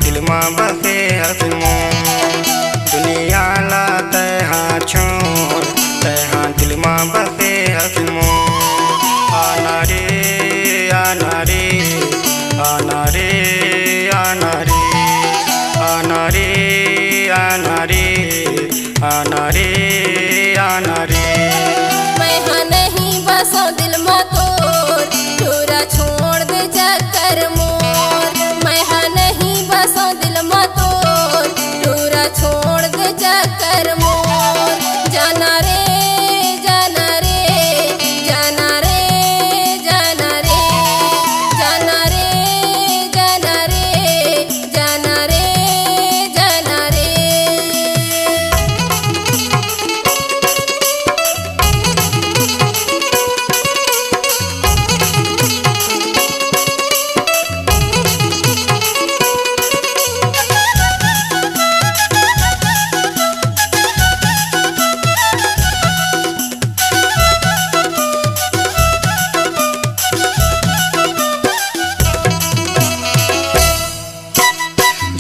दिल मां बसे हसमो दुनिया ला तैहा छोड़ तैहा दिल मां बसे हसमो आना रे आना रे आना रे आना रे आना रे आना रे आना रे आना रे मैं हाँ नहीं बसो दिल में तोर चोरा छोड़ दे चक्कर मोर मैं हाँ नहीं बसो दिल में तोर चोरा छोड़ दे चक्कर मोर जाना रे जाना रे जाना रे जाना रे जाना रे जाना रे जाना रे जाना रे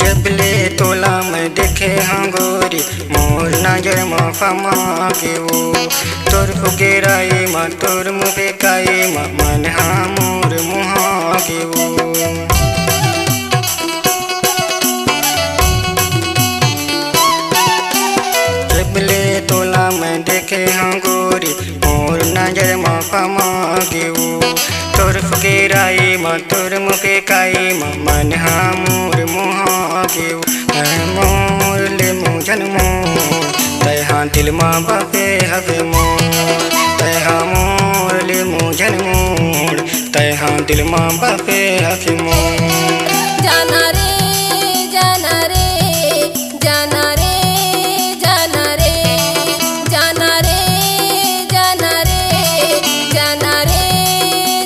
जबले तोला मैं देखे हंगोरी मोर नजर में फमा के वो तोर फुगेराई माँ तोर मुँह काई माँ मन हाँ मोर मुहा के वो जबले तोला मैं देखे हंगोरी मोर नजर में फमा के वो तोर फुगेराई माँ तोर मुँह काई माँ मन हाँ मोर मुहा के वो मोर ले मुझन मोर तैहा दिल मां बसे हसे मोर तैहा मोर ले मुझन मोर तैहा दिल मां बसे हसे मोर जाना रे जाना रे जाना रे जाना रे जाना रे जाना रे जाना रे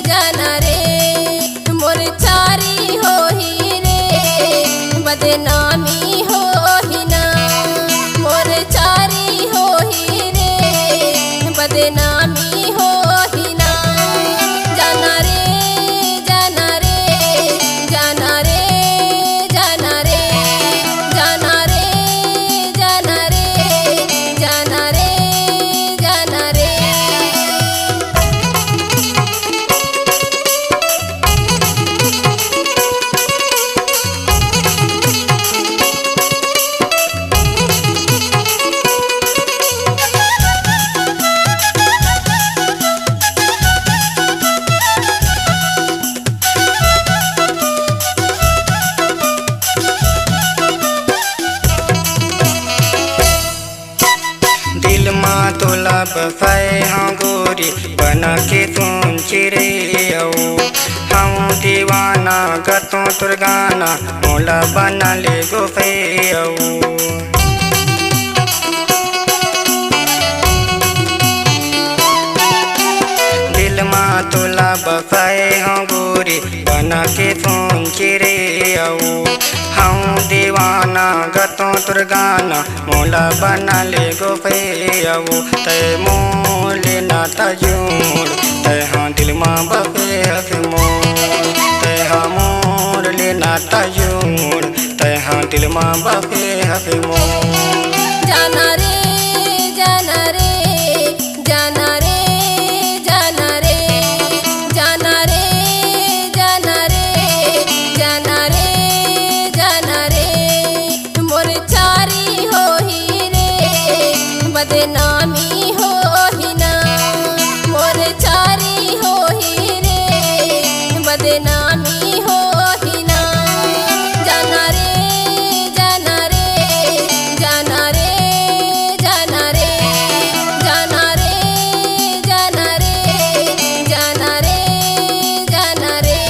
जाना रे मोर चारी हो ही रे बदनामी हो ही ना मोर चारी हो ही रे बदनामी हो ही ना जाना रे जाना रे जाना रे जाना रे जाना रे जाना रे जाना रे जाना रे दिल मां तोला बसाए हाँ गोरी बना के सुन चिरे हम दीवाना गतों तुर गाना मोला बना ले गोफे दिल मां तोला बसाए हाँ गोरी बना के सुन चिरे हम दीवाना गतों तुर गाना मोला बना ले गोफे तय मोले नाता जोड़ तय हाँ दिल मां बसे हस मोर तय हाँ मोर ले नाता जोड़ तय हाँ दिल मां बसे हस मोर जाना रे जाना रे जाना रे जाना रे जाना रे जाना रे जाना रे जाना रे मोर चारी हो ही रे बदनामी हो ही ना मोर चारी हो ही रे बदनामी हो ही ना जाना रे जाना रे जाना रे जाना रे जाना रे जाना रे जाना रे जाना रे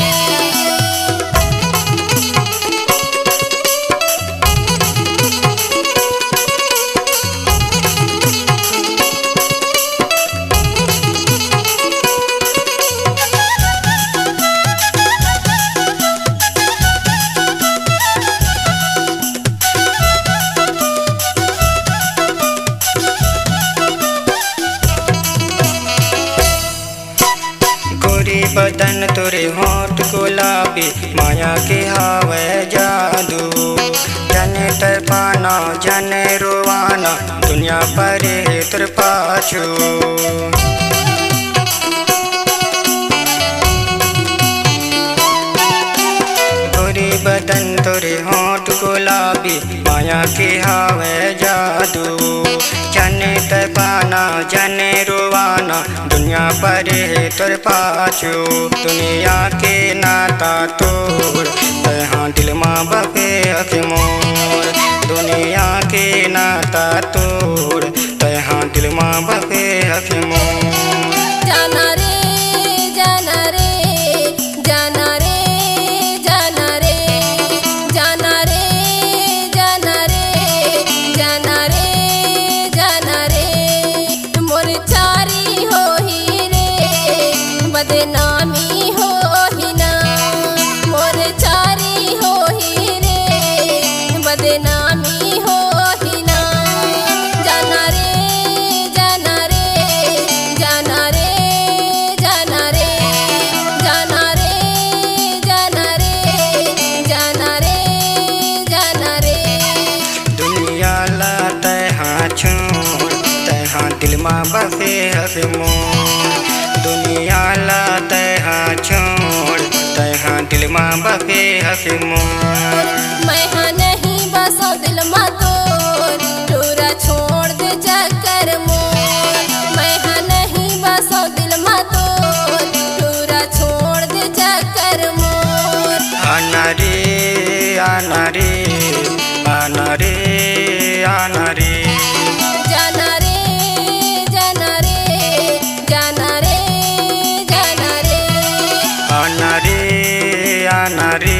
बदन तोरे होठ गुलाबी माया के हावे जादू पाना जन रोवाना दुनिया परे तुर पाछू तोरे बदन तोरे होंठ गुलाबी माया के हावे जादू जन पाना जन रोवाना दुनिया परे तुर पाछू दुनिया के नाता तोड़ तहाँ दिल माँ बफे अख मोर दुनिया के नाता तोड़ तहाँ दिल माँ बफे अख मोर जाना रे जाना रे जाना रे जाना रे जाना रे जाना रे जाना रे जाना रे मोर चारी हो ही रे बदनामी हो ही ना मोर चारी हो ही रे बदनामी हो ही ना जाना रे जाना रे जाना रे जाना रे जाना रे जाना रे जाना रे जाना रे दुनिया ला तहाँ छोड़ तहाँ दिल माँ बसे हस मोर दुनिया ला तहाँ छोड़ तहाँ दिल माँ बसे हस मोर मैं हाँ नहीं बसो दिल मा तोर टूरा छोड़ दे चक्कर मोर मैं हाँ नहीं बसो दिल मा तोर टूरा छोड़ दे चक्कर मोर आना रे आना रे आना रे आना रे जाना रे जाना रे जाना रे जाना रे आना रे आना रे